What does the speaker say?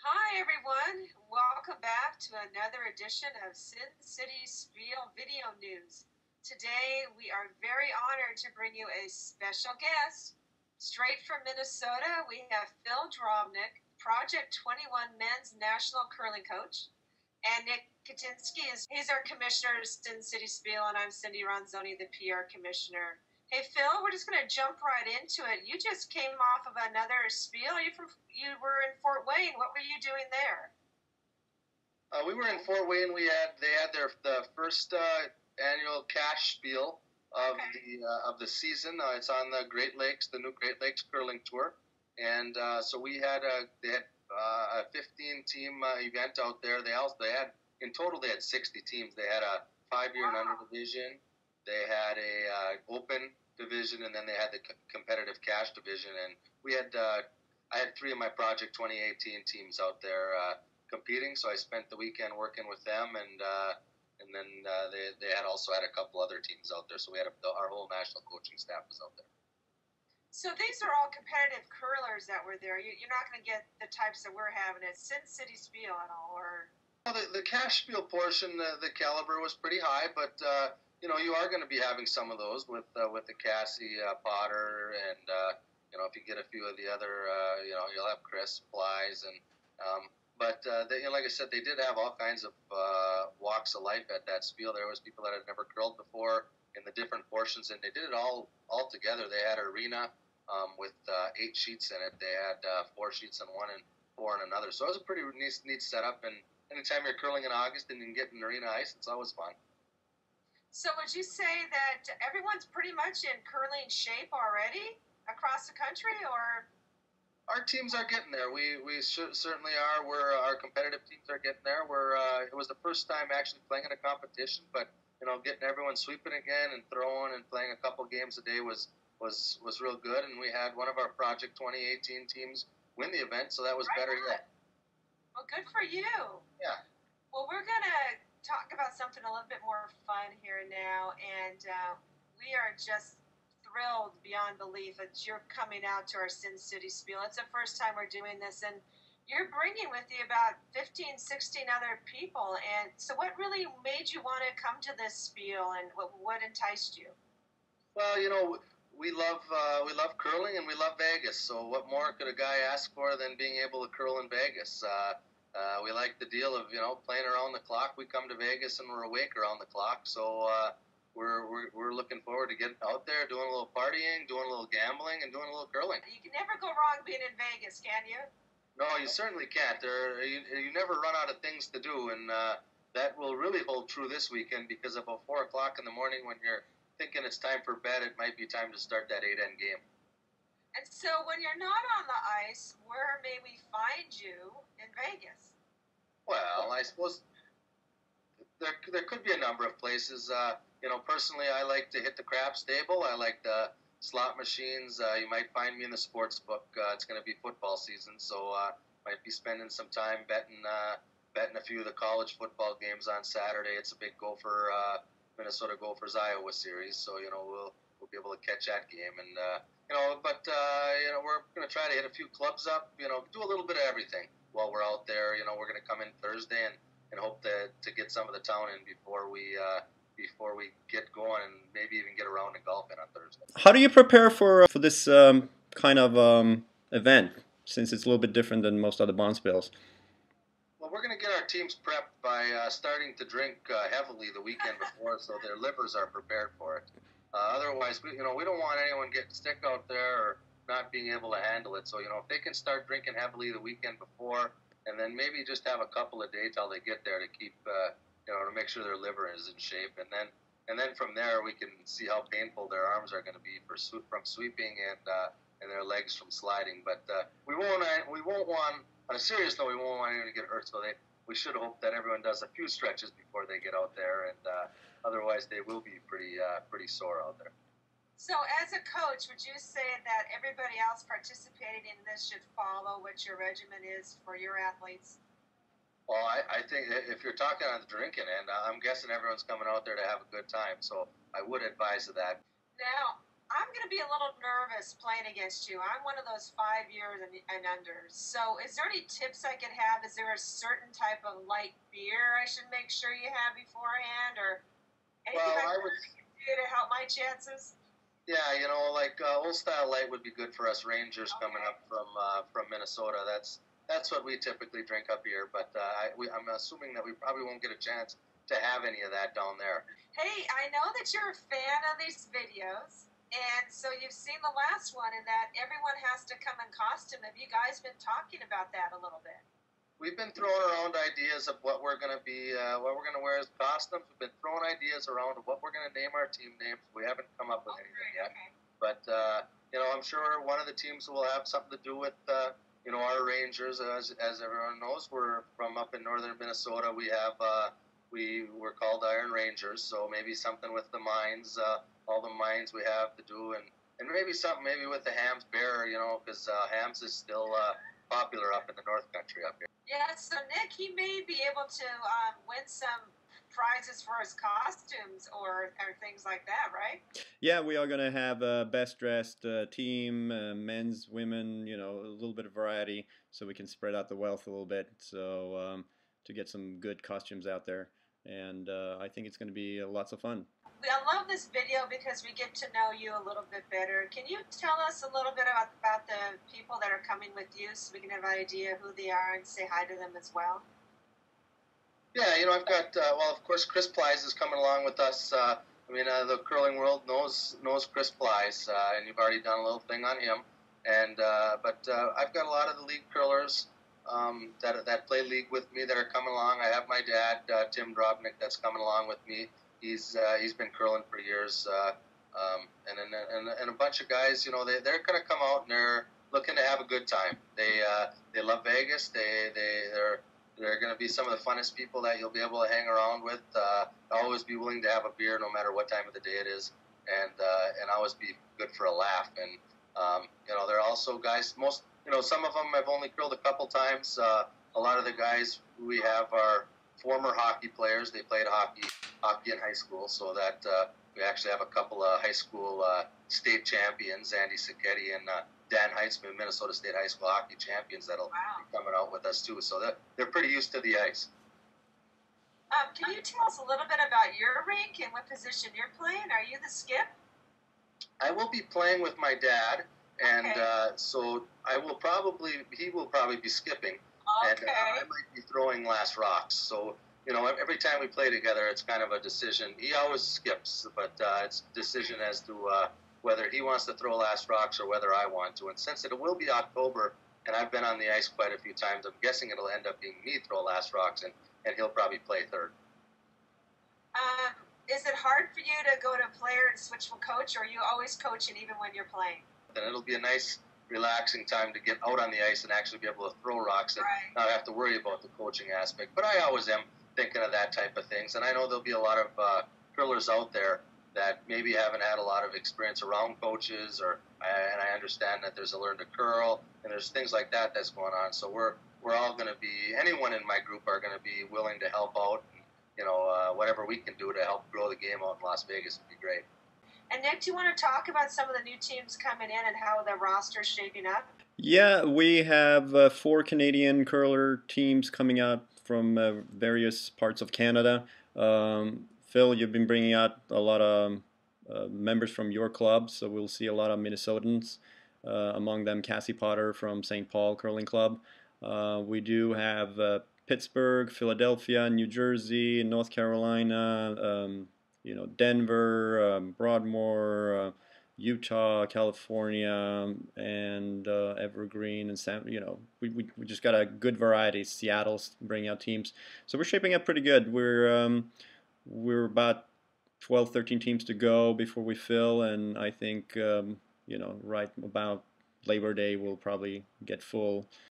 Hi, everyone. Welcome back to another edition of Sin City Spiel Video News. Today, we are very honored to bring you a special guest. Straight from Minnesota, we have Phil Drobnik, Project 21 Men's National Curling Coach, and Nick Katinsky he's our commissioner of Sin City Spiel, and I'm Cindy Ronzoni, the PR commissioner. Hey Phil, we're just going to jump right into it. You just came off of another spiel. You were in Fort Wayne. What were you doing there? We were in Fort Wayne. They had the first annual cash spiel of the season. It's on the Great Lakes, the new Great Lakes curling tour, and so they had a 15 team event out there. They had in total they had 60 teams. They had a 5-year and under division. They had a open division, and then they had the competitive cash division. And I had 3 of my Project 2018 teams out there competing. So I spent the weekend working with them, and then they had also had a couple other teams out there. So we had our whole national coaching staff was out there. So these are all competitive curlers that were there. You're not going to get the types that we're having at Sin City Spiel at all, or? Well, the cash spiel portion, the caliber was pretty high, but you are going to be having some of those with the Cassie Potter, and if you get a few of the other, you'll have Chris Flies, and but like I said, they did have all kinds of walks of life at that spiel. There was people that had never curled before in the different portions, and they did it all together. They had an arena with 8 sheets in it. They had 4 sheets in one and 4 in another. So it was a pretty neat setup. And anytime you're curling in August and you can get an arena ice, it's always fun. So would you say that everyone's pretty much in curling shape already across the country, or? Our teams are getting there. We certainly are. Our competitive teams are getting there. It was the first time actually playing in a competition, but getting everyone sweeping again and throwing and playing a couple games a day was real good. And we had one of our Project 2018 teams win the event, so that was right better on. yet. Well, good for you. Yeah. Well, we're gonna talk about something a little bit more fun here now, and we are just thrilled beyond belief that you're coming out to our Sin City Spiel. It's the first time we're doing this, and you're bringing with you about 15, 16 other people. And so what really made you want to come to this spiel, and what enticed you? Well, we love curling, and we love Vegas. So what more could a guy ask for than being able to curl in Vegas? We like the deal of playing around the clock. We come to Vegas and we're awake around the clock. So we're looking forward to getting out there, doing a little partying, doing a little gambling, and doing a little curling. You can never go wrong being in Vegas, can you? No, you certainly can't. You never run out of things to do, and that will really hold true this weekend, because about 4 o'clock in the morning, when you're thinking it's time for bed, it might be time to start that 8-end game. And so when you're not on the ice, where may we find you in Vegas? Well, I suppose there could be a number of places. Personally, I like to hit the craps table. I like the slot machines. You might find me in the sports book. It's going to be football season, so might be spending some time betting a few of the college football games on Saturday. It's a big Minnesota Gophers Iowa series, so we'll be able to catch that game. And we're going to try to hit a few clubs up. Do a little bit of everything while we're out there. We're going to come in Thursday and hope to get some of the town in before we get going, and maybe even get around to golfing on Thursday. How do you prepare for this kind of event, since it's a little bit different than most other bonspiels? Well, we're going to get our teams prepped by starting to drink heavily the weekend before, so their livers are prepared for it. Otherwise, we don't want anyone getting sick out there or not being able to handle it. So if they can start drinking heavily the weekend before, and then maybe just have a couple of days till they get there to keep to make sure their liver is in shape, and then from there we can see how painful their arms are going to be from sweeping and their legs from sliding. But we won't want, on a serious note, we won't want anyone to get hurt. So we should hope that everyone does a few stretches before they get out there, and otherwise they will be pretty sore out there. So as a coach, would you say that everybody else participating in this should follow what your regimen is for your athletes? Well, I think if you're talking on the drinking end, I'm guessing everyone's coming out there to have a good time. So I would advise of that. Now, I'm going to be a little nervous playing against you. I'm one of those 5 years and under. So, is there any tips I could have? Is there a certain type of light beer I should make sure you have beforehand, or anything Well, I can do to help my chances? yeah, like Old Style Light would be good for us Rangers coming up from Minnesota. That's what we typically drink up here. But I'm assuming that we probably won't get a chance to have any of that down there. Hey, I know that you're a fan of these videos, and so you've seen the last one, and that everyone has to come in costume. Have you guys been talking about that a little bit? We've been throwing around ideas of what we're going to be, what we're going to wear as costumes. We've been throwing ideas around of what we're going to name our team names. We haven't come up with anything yet. Okay. But I'm sure one of the teams will have something to do with our Rangers. As everyone knows, we're from up in northern Minnesota. We're called Iron Rangers, so maybe something with the mines, all the mines we have to do, and maybe something with the Hams Bear, because Hams is still popular up in the North Country up here. Yeah, so Nick, he may be able to win some prizes for his costumes or things like that, right? Yeah, we are going to have a best dressed team, men's, women, a little bit of variety so we can spread out the wealth a little bit. So to get some good costumes out there. And I think it's going to be lots of fun. I love this video because we get to know you a little bit better. Can you tell us a little bit about the people that are coming with you so we can have an idea who they are and say hi to them as well? Yeah, I've got, of course, Chris Plies is coming along with us. The curling world knows Chris Plies, and you've already done a little thing on him. But I've got a lot of the league curlers that play league with me that are coming along. I have my dad, Tim Drobnik, that's coming along with me. He's been curling for years, and a bunch of guys. They're going to come out and they're looking to have a good time. They love Vegas. They're going to be some of the funnest people that you'll be able to hang around with. Always be willing to have a beer no matter what time of the day it is, and always be good for a laugh. And they're also guys. Some of them I've only curled a couple times. A lot of the guys we have are former hockey players. They played hockey in high school, so that we actually have a couple of high school state champions, Andy Sacchetti and Dan Heitzman, Minnesota State High School hockey champions, that'll be coming out with us too. So they're pretty used to the ice. Can you tell us a little bit about your rink and what position you're playing? Are you the skip? I will be playing with my dad, and so he will probably be skipping, and I might be throwing last rocks. So every time we play together, it's kind of a decision. He always skips, but it's a decision as to whether he wants to throw last rocks or whether I want to. And since it will be October, and I've been on the ice quite a few times, I'm guessing it'll end up being me throw last rocks, and he'll probably play third. Is it hard for you to go to player and switch from coach, or are you always coaching even when you're playing? Then it'll be a nice, relaxing time to get out on the ice and actually be able to throw rocks and not have to worry about the coaching aspect. But I always am thinking of that type of things, and I know there'll be a lot of curlers out there that maybe haven't had a lot of experience around coaches, and I understand that there's a learn to curl and there's things like that that's going on. So we're all going to be, anyone in my group are going to be willing to help out. Whatever we can do to help grow the game out in Las Vegas would be great. And Nick, do you want to talk about some of the new teams coming in and how the roster's shaping up? Yeah, we have 4 Canadian curler teams coming out from various parts of Canada. Phil, you've been bringing out a lot of members from your club, so we'll see a lot of Minnesotans, among them Cassie Potter from St. Paul Curling Club. We do have Pittsburgh, Philadelphia, New Jersey, North Carolina, Denver, Broadmoor, Utah, California, and Evergreen, and we just got a good variety. Seattle's bringing out teams, so we're shaping up pretty good. We're about 12, 13 teams to go before we fill, and I think right about Labor Day we'll probably get full.